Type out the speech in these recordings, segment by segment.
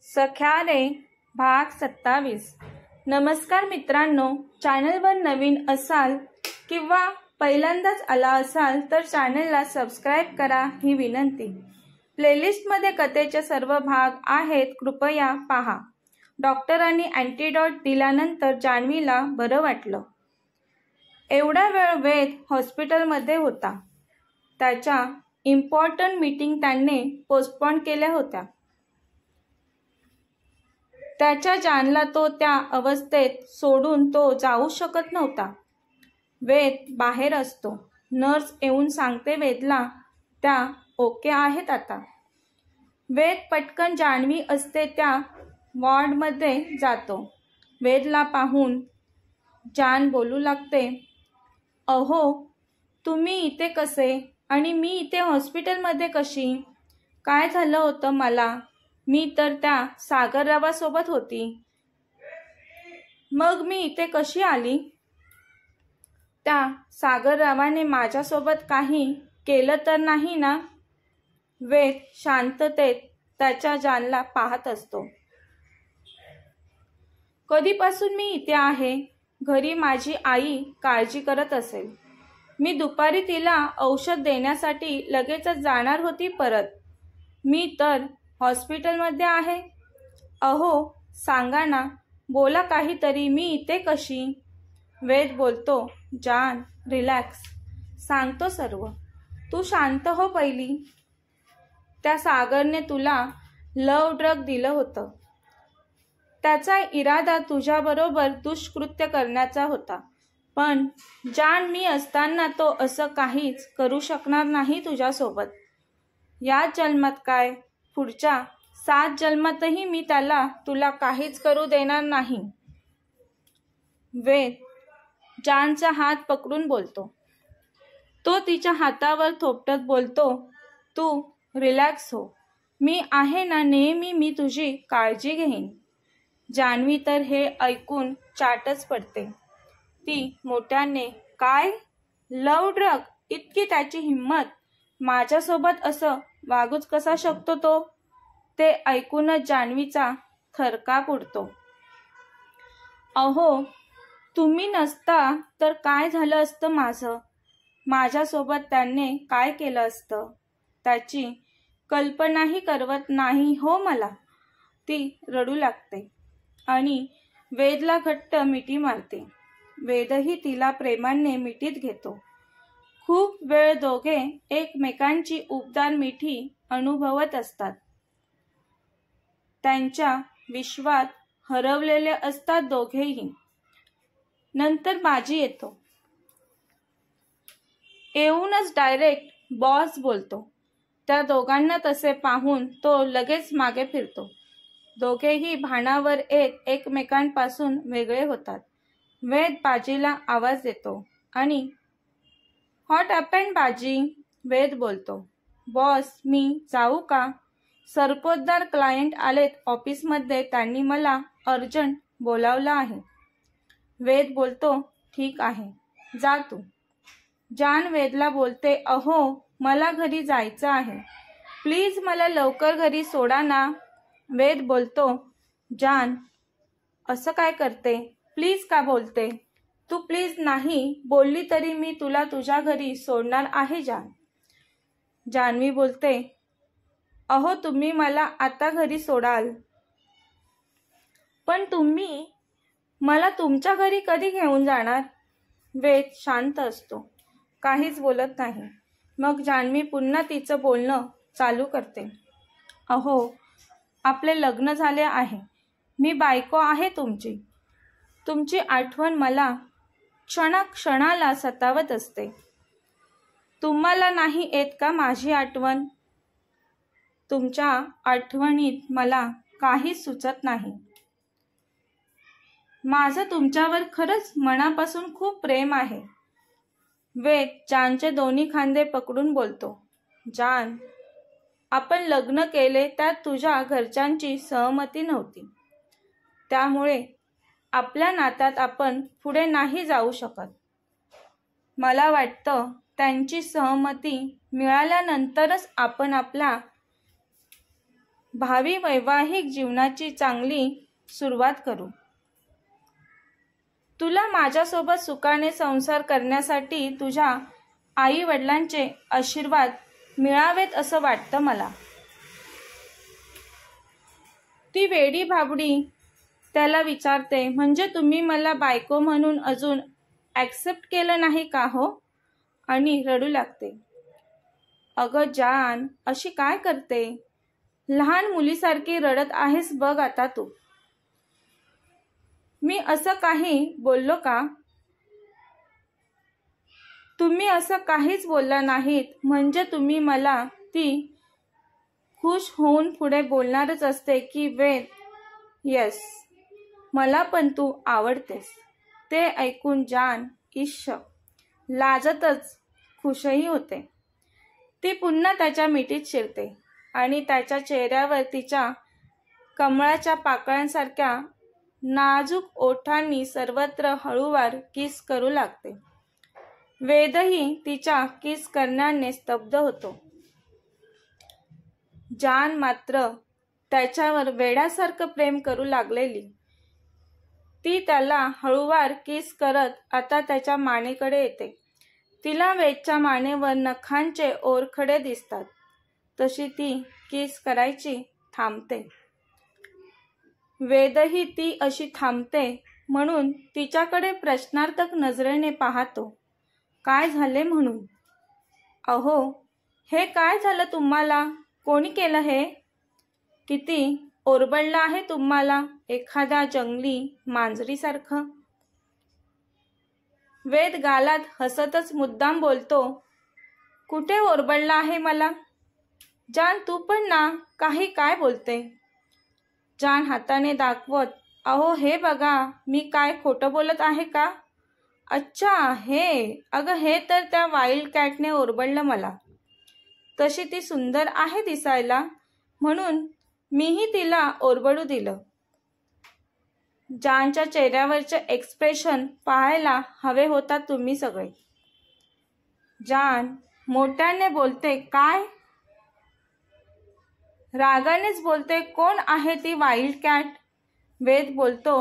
सख्यारे भाग 27। नमस्कार मित्रांनो, चॅनलवर नवीन असाल किंवा पहिल्यांदाच आला असाल तर चॅनलला सबस्क्राइब करा ही विनंती। प्लेलिस्टमध्ये कथेचे सर्व भाग आहेत, कृपया पहा। डॉक्टरांनी अँटीडोट दिल्यानंतर जान्हवीला बरं वाटलं। एवढा वेळ वेद हॉस्पिटलमध्ये होता। त्याच्या इम्पॉर्टंट मीटिंग त्यांनी पोस्टपोन केल्या होत्या। त्याच्या जानला तो त्या अवस्थेत सोडून तो जाऊ शकत नव्हता। वेद बाहेर असतो। नर्स येऊन सांगते वेदला त्या ओके आहेत आता। वेद पटकन जान्हवी असते त्या वॉर्डमध्ये जातो। वेदला पाहून जान बोलू लागते, अहो तुम्ही इथे कसे आणि मी इथे हॉस्पिटलमध्ये कशी? काय झालं होतं मला? मी तर त्या सागररावासोबत होती। मग मी इथे कशी आली? त्या सागररावाने माझ्यासोबत काही केलं तर नाही ना? वेद शांततेत त्याच्या जानला पाहत असतो। कधीपासून मी इथे आहे? घरी माझी आई काळजी करत असेल। मी दुपारी तिला औषध देण्यासाठी लगेचच जाणार होती परत। मी तर हॉस्पिटलमध्ये आहे। अहो सांगा ना, बोला काहीतरी, मी इथे कशी? वेद बोलतो, जान रिलॅक्स, सांगतो सर्व, तू शांत हो पहिली। त्या सागरने तुला लव ड्रग दिलं होतं। त्याचा इरादा तुझ्याबरोबर दुष्कृत्य करण्याचा होता, पण जान मी असताना तो असं काहीच करू शकणार नाही तुझ्यासोबत। या जन्मात काय, पुढच्या 7 जन्मातही मी तुला काहीच करू देणार नाही। वेद जानचा हात पकडून बोलतो। तो तिच्या हातावर थोपटत बोलतो, तू रिलॅक्स हो, मी आहे ना नेहमी, मी तुझी काळजी घेईन। जान्हवी तर हे ऐकून चाटच पडते। ती मोठ्याने, काय लव ड्रग? इतकी त्याची हिम्मत? माझ्यासोबत असं वागूच कसा शकतो तो? ते ऐकूनच जान्हवीचा थरकाप उडतो। अहो तुम्ही नसता तर काय झालं असतं माझं? माझ्यासोबत त्याने काय केलं असतं त्याची कल्पनाही करवत नाही हो मला। ती रडू लागते आणि वेदला घट्ट मिठी मारते। वेदही तिला प्रेमाने मिठीत घेतो। खूप वेळ दोघे एकमेकांची उबदार मिठी अनुभवत असतात। त्यांच्या विश्वात हरवलेले असतात दोघेही। नंतर बाजी येतो। येऊनच डायरेक्ट बॉस बोलतो। त्या दोघांना तसे पाहून तो लगेच मागे फिरतो। दोघेही भानावर येत एकमेकांपासून वेगळे होतात। वेद बाजीला आवाज देतो आणि व्हॉट हॅपेंड बाजी? वेद बोलतो, बॉस मी जाऊ का? सरपोतदार क्लायंट आलेत ऑफिसमध्ये, त्यांनी मला अर्जंट बोलावलं आहे। वेद बोलतो, ठीक आहे, जा तू। जान वेदला बोलते, अहो मला घरी जायचं आहे, प्लीज मला लवकर घरी सोडा ना। वेद बोलतो, जान असं काय करते? प्लीज का बोलते? तू प्लीज नाही बोलली तरी मी तुला तुझ्या घरी सोडणार आहे जान। जान्हवी बोलते, अहो तुम्ही मला आता घरी सोडाल, पण तुम्ही मला तुमच्या घरी कधी घेऊन जाणार? वेद शांत असतो, काहीच बोलत नाही। मग जान्हवी पुन्हा तिचं बोलणं चालू करते, अहो आपले लग्न झाले आहे, मी बायको आहे तुमची। तुमची आठवण मला क्षणाक्षणाला सतावत असते। तुम्हाला नाही येत का माझी आठवण? तुमच्या आठवणीत मला काहीच सुचत नाही। माझं तुमच्यावर खरंच मनापासून खूप प्रेम आहे। वेद जानचे दोन्ही खांदे पकडून बोलतो, जान आपण लग्न केले त्यात तुझ्या घरच्यांची सहमती नव्हती, त्यामुळे आपल्या नात्यात आपण पुढे नाही जाऊ शकत। मला वाटतं त्यांची सहमती मिळाल्यानंतरच आपण आपल्या भावी वैवाहिक जीवनाची चांगली सुरुवात करू. तुला माझ्यासोबत सुखाने संसार करण्यासाठी तुझ्या आई वडिलांचे आशीर्वाद मिळावेत असं वाटतं मला. ती वेडी भाबडी त्याला विचारते, म्हणजे तुम्ही मला बायको म्हणून अजून ॲक्सेप्ट केलं नाही का हो? आणि रडू लागते. अगं जान, अशी काय करते? लहान मुलीसारखी रडत आहेस बघ आता तू. मी असं काही बोललो का? तुम्ही असं काहीच बोलला नाहीत, म्हणजे तुम्ही मला ती खुश होऊन पुढे बोलणारच असते की वेद, येस, मला पण तू आवडतेस. ते ऐकून जान ईश लाजतच खुशही होते. ती पुन्हा त्याच्या मिठीत शिरते आणि त्याच्या चेहऱ्यावर तिच्या कमळाच्या पाकळ्यांसारख्या नाजूक ओठांनी सर्वत्र हळूवार किस करू लागते. वेदही तिच्या किस करण्याने स्तब्ध होतो. जान मात्र त्याच्यावर वेड्यासारखं प्रेम करू लागलेली. ती त्याला हळूवार किस करत आता त्याच्या मानेकडे येते. तिला वेदच्या मानेवर नखांचे ओरखडे दिसतात. तशी ती किस करायची थांबते. वेदही ती अशी थांबते म्हणून तिच्याकडे प्रश्नार्थक नजरेने पाहतो. काय झाले म्हणून? अहो, हे काय झालं तुम्हाला? कोणी केलं हे? किती ओरबडलं आहे तुम्हाला एखाद्या जंगली मांजरीसारखं? वेद गालात हसतच मुद्दाम बोलतो, कुठे ओरबडला आहे मला? जान, तू पण ना, काही काय बोलते? जान हाताने दाखवत, अहो हे बघा, मी काय खोटं बोलत आहे का? अच्छा, हे, अगं हे तर त्या वाईल्ड कॅटने ओरबडलं मला. तशी ती सुंदर आहे दिसायला, म्हणून मीही तिला ओरबडू दिलं. जानच्या चेहऱ्यावरचे एक्सप्रेशन पाहायला हवे होता तुम्ही सगळे. जान मोठ्याने बोलते, काय? रागानेच बोलते, कोण आहे ती वाईल्ड कॅट? वेद बोलतो,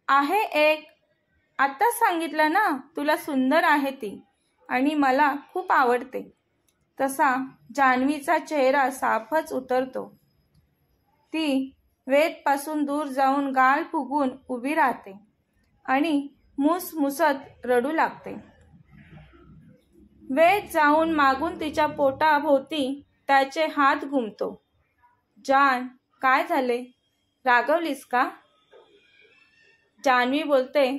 आहे एक. आत्ताच सांगितलं ना तुला, सुंदर आहे ती आणि मला खूप आवडते. तसा जान्हवीचा चेहरा साफच उतरतो. ती वेदपासून दूर जाऊन गाल फुगून उभी राहते आणि मुसमुसत रडू लागते. वेद जाऊन मागून तिच्या पोटाभोवती त्याचे हात घुमतो. जान, काय झाले? रागवलीस का? जान्हवी बोलते,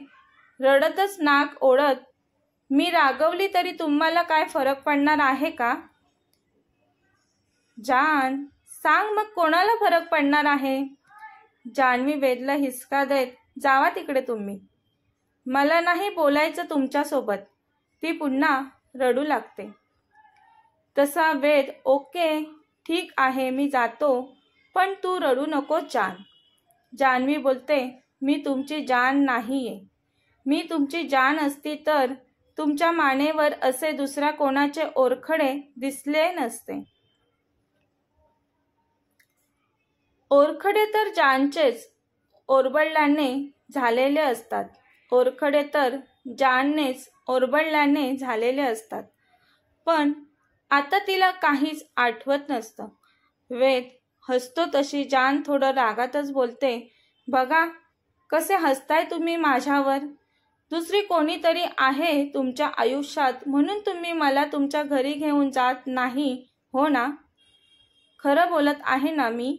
रडतच नाक ओढत, मी रागवली तरी तुम्हाला काय फरक पडणार आहे का? जान, सांग मग, कोणाला फरक पडणार आहे? जान्हवी वेदला हिसका देत, जावा तिकडे तुम्ही, मला नाही बोलायचं तुमच्यासोबत. ती पुन्हा रडू लागते. तसा वेद, ओके ठीक आहे, मी जातो, पण तू रडू नको जान. जान्हवी बोलते, मी तुमची जान नाहीये. मी तुमची जान असती तर तुमच्या मानेवर असे दुसऱ्या कोणाचे ओरखडे दिसले नसते. ओरखडे तर जानचेच ओरबडल्याने झालेले असतात. ओरखडे तर जाननेच ओरबडल्याने झालेले असतात. पण आता तिला काहीच आठवत नसतं. वेद हसतो तशी जान थोडं रागातच बोलते, बघा कसे हसताय तुम्ही माझ्यावर. दुसरी कोणीतरी आहे तुमच्या आयुष्यात म्हणून तुम्ही मला तुमच्या घरी घेऊन जात नाही, हो ना? खरं बोलत आहे ना मी?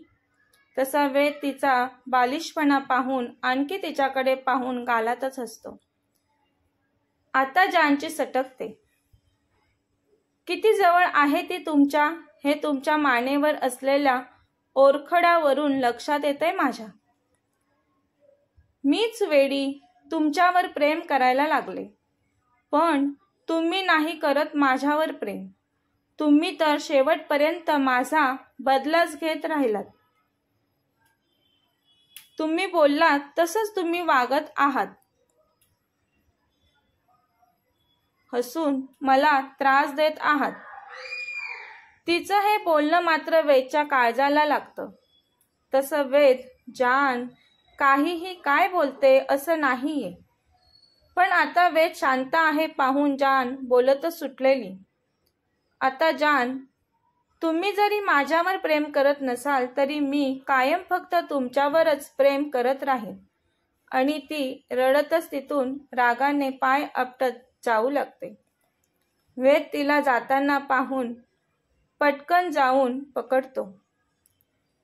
तसा वेद तिचा बालिशपणा पाहून आणखी तिच्याकडे पाहून गालातच हसतो. आता जानची सटकते. किती जवळ आहे ती तुमच्या, हे तुमच्या मानेवर असलेल्या ओरखड्यावरून लक्षात येतंय माझ्या. मीच वेडी तुमच्यावर प्रेम करायला लागले, पण तुम्ही नाही करत माझ्यावर प्रेम. तुम्ही तर शेवटपर्यंत माझा बदलाच घेत राहिलात. तुम्ही बोललात तसंच तुम्ही वागत आहात. हसून मला त्रास देत आहात. तिचं हे बोलणं मात्र वेदच्या काळजाला लागतं. तसं वेद जान काहीही काय बोलते असं नाहीये. पण आता वेद शांत आहे पाहून जान बोलतच सुटलेली. आता जान, तुम्ही जरी माझ्यावर प्रेम करत नसाल तरी मी कायम फक्त तुमच्यावरच प्रेम करत राहीन. आणि ती रडतच तिथून रागाने पाय आपटत जाऊ लागते. वेद तिला जाताना पाहून पटकन जाऊन पकडतो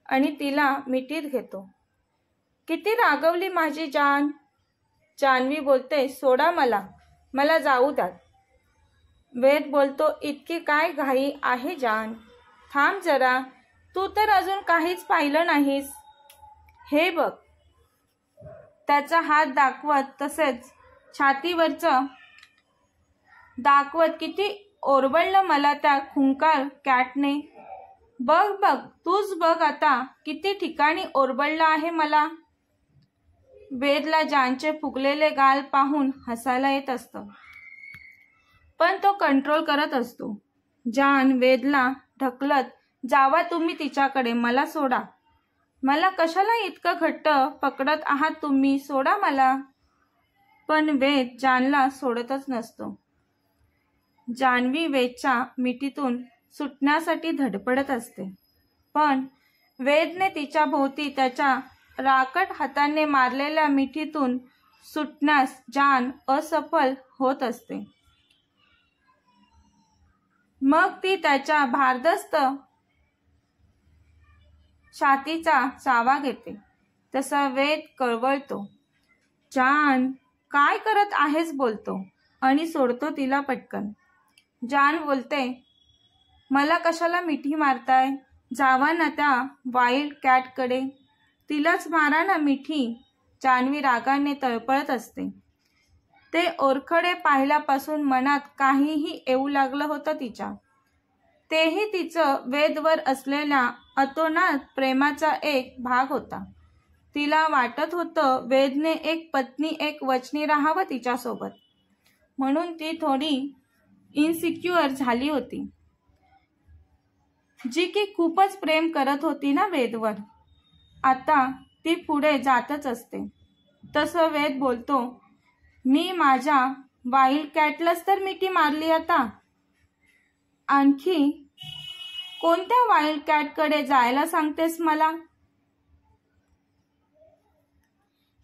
आणि तिला मिठीत घेतो. किती रागवली माझी जान. जान्हवी बोलते, सोडा मला जाऊ द्या. वेद बोलतो, इतकी काय घाई आहे जान, थांब जरा, तू तर अजून काहीच पाहिलं नाहीस. हे बघ. त्याचा हात दाखवत तसेच छातीवरचं दाखवत किती ओरबडलं मला त्या खुंकार कॅटने. बघ तूच बघ आता किती ठिकाणी ओरबडलं आहे मला. वेदला जानचे फुगलेले गाल पाहून हसायला येत असतं, पण तो कंट्रोल करत असतो. जान वेदला ढकलत, जावा तुम्ही तिच्याकडे, मला सोडा. मला कशाला इतकं घट्ट पकडत आहात तुम्ही, सोडा मला. पण वेद जानला सोडतच नसतो. जान्हवी वेदच्या मिठीतून सुटण्यासाठी धडपडत असते, पण वेदने तिच्या भोवती त्याच्या राकट हाताने मारलेल्या मिठीतून सुटण्यास जान असफल होत असते. मग ती त्याच्या भारदस्त छातीचा चावा घेते. तसा वेद कळवळतो, जान काय करत आहेस बोलतो आणि सोडतो तिला पटकन. जान बोलते, मला कशाला मिठी मारताय, जावा ना त्या वाईल्ड कॅटकडे, तिलाच मारा ना मिठी. जान्हवी रागाने तळपळत असते. ते ओरखडे पाहिल्यापासून मनात काहीही येऊ लागलं होतं तिच्या. तेही तिचं वेदवर असलेल्या अतोनात प्रेमाचा एक भाग होता. तिला वाटत होतं वेदने एक पत्नी एक वचनी राहावं तिच्यासोबत. म्हणून ती थोडी इन्सिक्युअर झाली होती, जी की खूपच प्रेम करत होती ना वेदवर. आता ती पुढे जातच असते. तसं वेद बोलतो, मी माझ्या वाईल्ड कॅटलाच तर मिठी मारली आता. आणखी कोणत्या वाईल्ड कॅटकडे जायला सांगतेस मला.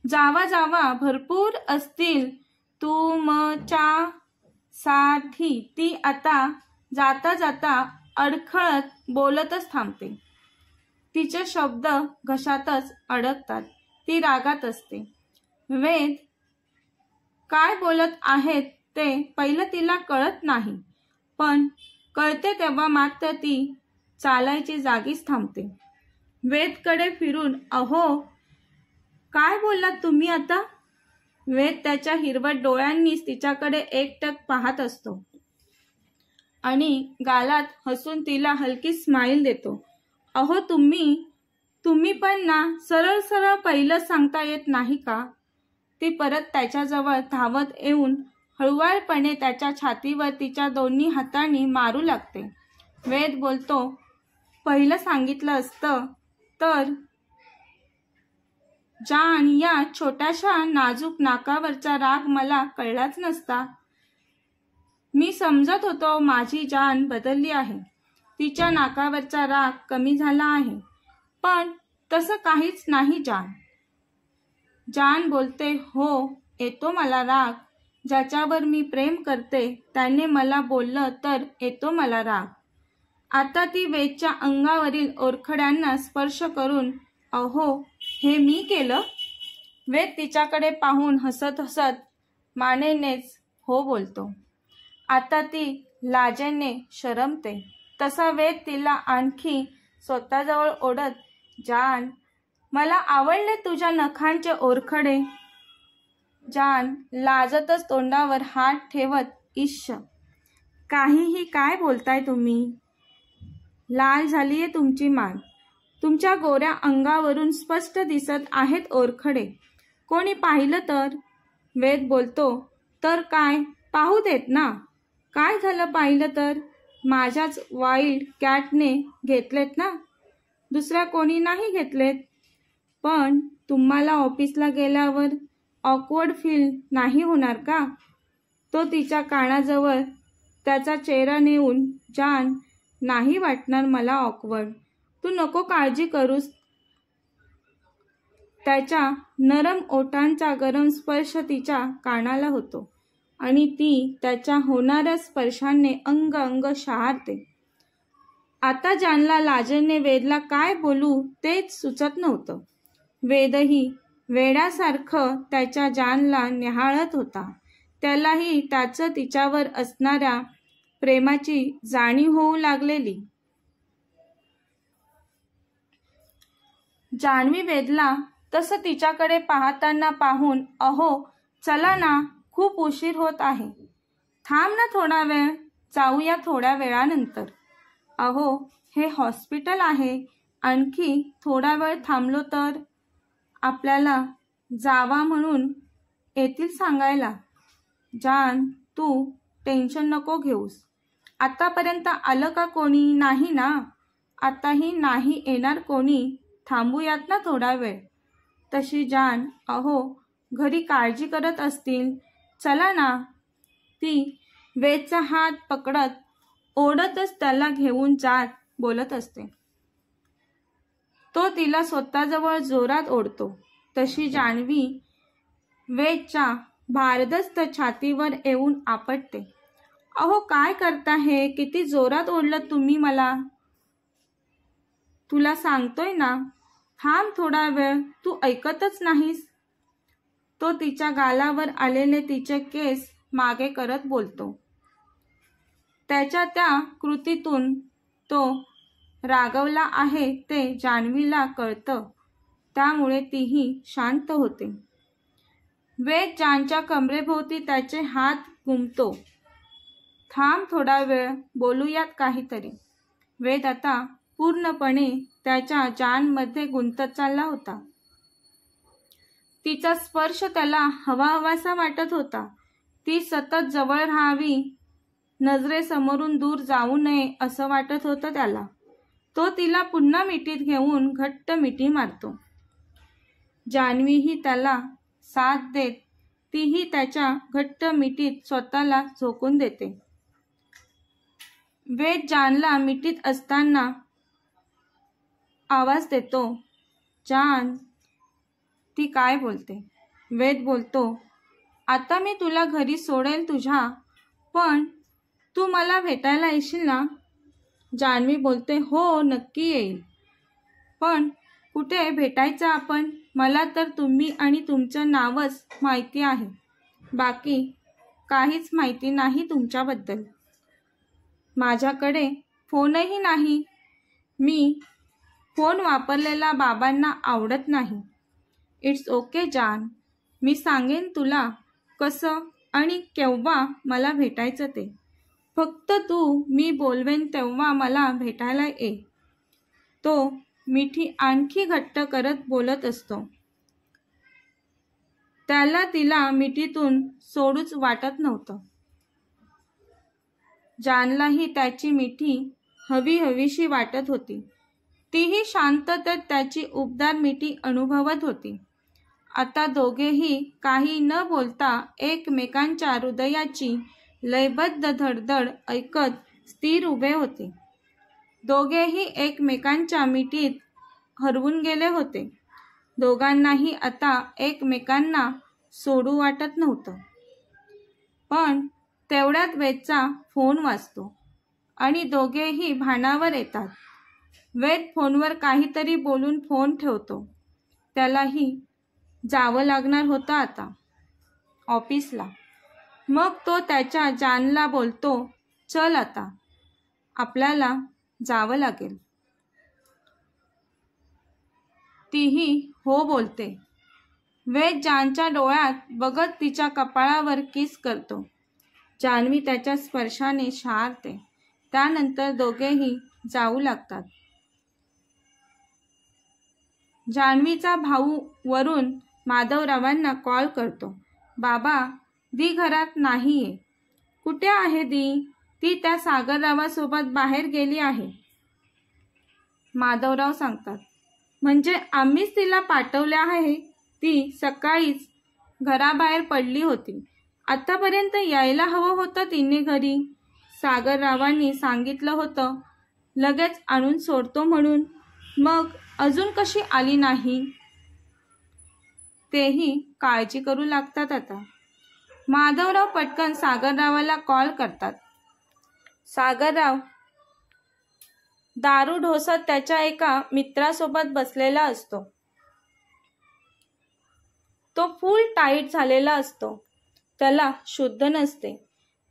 जावा भरपूर असतील तुमच्या साठी. ती आता जाता जाता अडखळत बोलतच थांबते. तिचे शब्द घशातच अडकतात. ती रागात असते. वेद काय बोलत आहेत ते पहिलं तिला कळत नाही, पण कळते तेव्हा मात्र ती चालायची जागीच थांबते. वेदकडे फिरून, अहो काय बोललात तुम्ही आता. वेद त्याच्या हिरवट डोळ्यांनीच तिच्याकडे एकटक पाहत असतो आणि गालात हसून तिला हलकी स्माईल देतो. अहो तुम्ही पण ना सरळ सरळ पहिलं सांगता येत नाही का. ती परत त्याच्याजवळ धावत येऊन हळुवारपणे त्याच्या छातीवर तिच्या दोन्ही हातांनी मारू लागते. वेद बोलतो, पहिलं सांगितलं असतं तर. जान, या छोट्याशा नाजूक नाकावरचा राग मला कळलाच नसता. मी समजत होतो माझी जान बदलली आहे, तिच्या नाकावरचा राग कमी झाला आहे, पण तसं काहीच नाही जान. जान बोलते, हो येतो मला राग. ज्याच्यावर मी प्रेम करते त्याने मला बोललं तर येतो मला राग. आता ती वेदच्या अंगावरील ओरखड्यांना स्पर्श करून, अहो हे मी केलं. वेद तिच्याकडे पाहून हसत हसत मानेनेच हो बोलतो. आता ती लाजेने शरमते. तसा वेद तिला आणखी स्वतःजवळ ओढत, जान मला आवडले तुझ्या नखांचे ओरखडे. जान लाजतच तोंडावर हात ठेवत, इश्श काहीही काय बोलताय तुम्ही. लाल झालीये तुमची मान. तुमच्या गोऱ्या अंगावरून स्पष्ट दिसत आहेत ओरखडे. कोणी पाहिलं तर. वेद बोलतो, तर काय पाहू देत ना. काय झालं पाहिलं तर. माझ्याच वाईल्ड कॅटने घेतलेत ना, दुसऱ्या कोणी नाही घेतलेत. पण तुम्हाला ऑफिसला गेल्यावर ऑकवर्ड फील नाही होणार का? तो तिच्या कानाजवळ त्याचा चेहरा नेऊन, जान, नाही वाटणार मला ऑकवर्ड. तू नको काळजी करूस. त्याच्या नरम ओठांचा गरम स्पर्श तिच्या कानाला होतो आणि ती त्याच्या होणाऱ्या स्पर्शाने अंग अंग शहारते. आता जानला लाजेने वेदला काय बोलू तेच सुचत नव्हतं. वेदही वेड्यासारखं त्याच्या जानला निहाळत होता. त्यालाही त्याचं तिच्यावर असणाऱ्या प्रेमाची जाणीव होऊ लागलेली. जान्हवी वेदला तसं तिच्याकडे पाहताना पाहून, अहो चला ना, खूप उशीर होत आहे. थांब ना थोडा वेळ, जाऊया थोड्या वेळानंतर. अहो हे हॉस्पिटल आहे, आणखी थोडा वेळ थांबलो तर आपल्याला जावा म्हणून येतील सांगायला. जान, तू टेन्शन नको घेऊस. आतापर्यंत आलं का कोणी? नाही ना? आताही नाही येणार कोणी. थांबूयात ना थोडा वेळ. तशी जान, अहो घरी काळजी करत असतील, चला ना. ती वेदचा हात पकडत ओढतच त्याला घेऊन जात बोलत असते. तो तिला स्वतःजवळ जोरात ओढतो. तशी जान्हवी वेदच्या भारदस्त छातीवर येऊन आपटते. अहो काय करता हे? किती जोरात ओढलं तुम्ही मला. तुला सांगतोय ना, थांब थोडा वेळ, तू ऐकतच नाहीस. तो तिच्या गालावर आलेले तिचे केस मागे करत बोलतो. त्याच्या त्या कृतीतून तो रागवला आहे ते जान्हवीला कळतं. त्यामुळे तीही शांत होते. वेद जानच्या कमरेभोवती त्याचे हात घुमतो. थांब थोडा वेळ, बोलूयात काहीतरी. वेद आता पूर्णपणे त्याच्या जानमध्ये गुंतत चालला होता. तिचा स्पर्श त्याला हवाहवासा वाटत होता. ती सतत जवळ राहावी, नजरेसमोरून दूर जाऊ नये असं वाटत होतं त्याला. तो तिला पुन्हा मिठीत घेऊन घट्ट मिठी मारतो. जान्हवीही त्याला साथ देत तीही त्याच्या घट्ट मिठीत स्वतःला झोकून देते. वेद जानला मिठीत असताना आवाज देतो, जान. ती काय बोलते. वेद बोलतो, आता मी तुला घरी सोडेल तुझ्या, पण तू मला भेटायला येशील ना? जान्हवी बोलते, हो नक्की येईल. पण कुठे भेटायचं आपण? मला तर तुम्ही आणि तुमचं नावच माहिती आहे, बाकी काहीच माहिती नाही तुमच्याबद्दल. माझ्याकडे फोनही नाही. मी फोन वापरलेला बाबांना आवडत नाही. इट्स ओके जान, मी सांगेन तुला कसं आणि केव्हा मला भेटायचं ते. फक्त तू मी बोलवेन तेव्हा मला भेटायला ये. तो मिठी आणखी घट्ट करत बोलत असतो. त्याला तिला मिठीतून सोडूच वाटत नव्हतं. जानलाही त्याची मिठी हवी हवीशी वाटत होती. तीही शांततेत त्याची उबदार मिठी अनुभवत होती. आता दोघेही काही न बोलता एकमेकांच्या हृदयाची लयबद्ध धडधड ऐकत स्थिर उभे होते. दोघेही एकमेकांच्या मिठीत हरवून गेले होते. दोघांनाही आता एकमेकांना सोडू वाटत नव्हतं. पण तेवढ्यात वेदचा फोन वाजतो आणि दोघेही भानावर येतात. वेद फोनवर काहीतरी बोलून फोन ठेवतो. त्यालाही जावं लागणार होतं आता ऑफिसला. मग तो त्याच्या जानला बोलतो, चल आता आपल्याला जावं लागेल. तीही हो बोलते. वेद जानच्या डोळ्यात बघत तिच्या कपाळावर किस करतो. जान्हवी त्याच्या स्पर्शाने शहारते. त्यानंतर दोघेही जाऊ लागतात. जान्हवीचा भाऊ वरून माधवरावांना कॉल करतो. बाबा, दी घरात नाहीये. कुठे आहे दी? ती त्या सागररावासोबत बाहेर गेली आहे, माधवराव सांगतात. म्हणजे आम्हीच तिला पाठवले आहे. ती सकाळीच घराबाहेर पडली होती. आतापर्यंत यायला हवं होतं तिने घरी. सागररावांनी सांगितलं होतं लगेच आणून सोडतो म्हणून. मग अजून कशी आली नाही? तेही काळजी करू लागतात आता. माधवराव पटकन सागररावाला कॉल करतात. सागरराव दारू ढोसत त्याच्या एका मित्रासोबत बसलेला असतो. तो फुल टाईट झालेला असतो. त्याला शुद्ध नसते.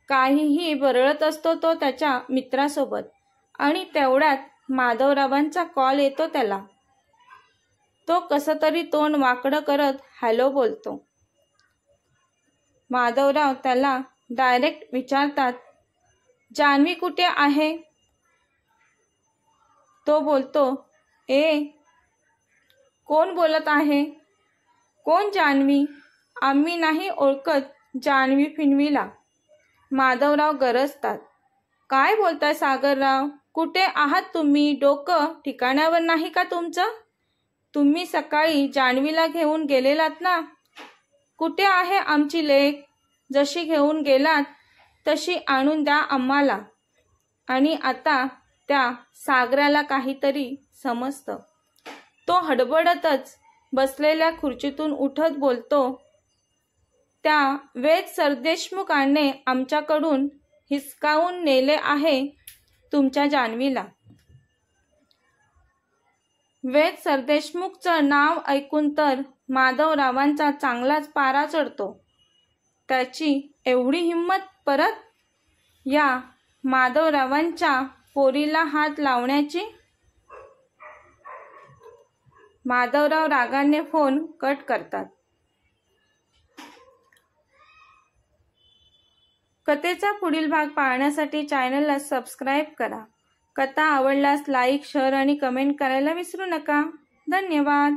काहीही बरळत असतो तो त्याच्या मित्रासोबत. आणि तेवढ्यात माधवरावांचा कॉल येतो त्याला. तो कसं तरी तोंड वाकडं करत हॅलो बोलतो. माधवराव त्याला डायरेक्ट विचारतात, जान्हवी कुठे आहे? तो बोलतो, कोण बोलत आहे? कोण जान्हवी? आम्ही नाही ओळखत जान्हवी फिनवीला. माधवराव गरजतात. काय बोलताय सागरराव? कुठे आहात तुम्ही? डोकं ठिकाणावर नाही का तुमचं? तुम्ही सकाळी जान्हवीला घेऊन गेलेलात ना? कुठे आहे आमची लेक? जशी घेऊन गेलात तशी आणून द्या आम्हाला. आणि आता त्या सागराला काहीतरी समजतं. तो हडबडतच बसलेल्या खुर्चीतून उठत बोलतो, त्या वेद सरदेशमुखाने आमच्याकडून हिसकावून नेले आहे तुमच्या जान्हवीला. वेद सरदेशमुखचं नाव ऐकून तर माधवरावांचा चांगलाच पारा चढतो. त्याची एवढी हिंमत परत या माधवरावांच्या पोरीला हात लावण्याची. माधवराव रागाने फोन कट करतात. कथेचा पुढील भाग पाहण्यासाठी चॅनलला सबस्क्राईब करा. कथा आवडल्यास लाईक, शेअर आणि कमेंट करायला विसरू नका. धन्यवाद.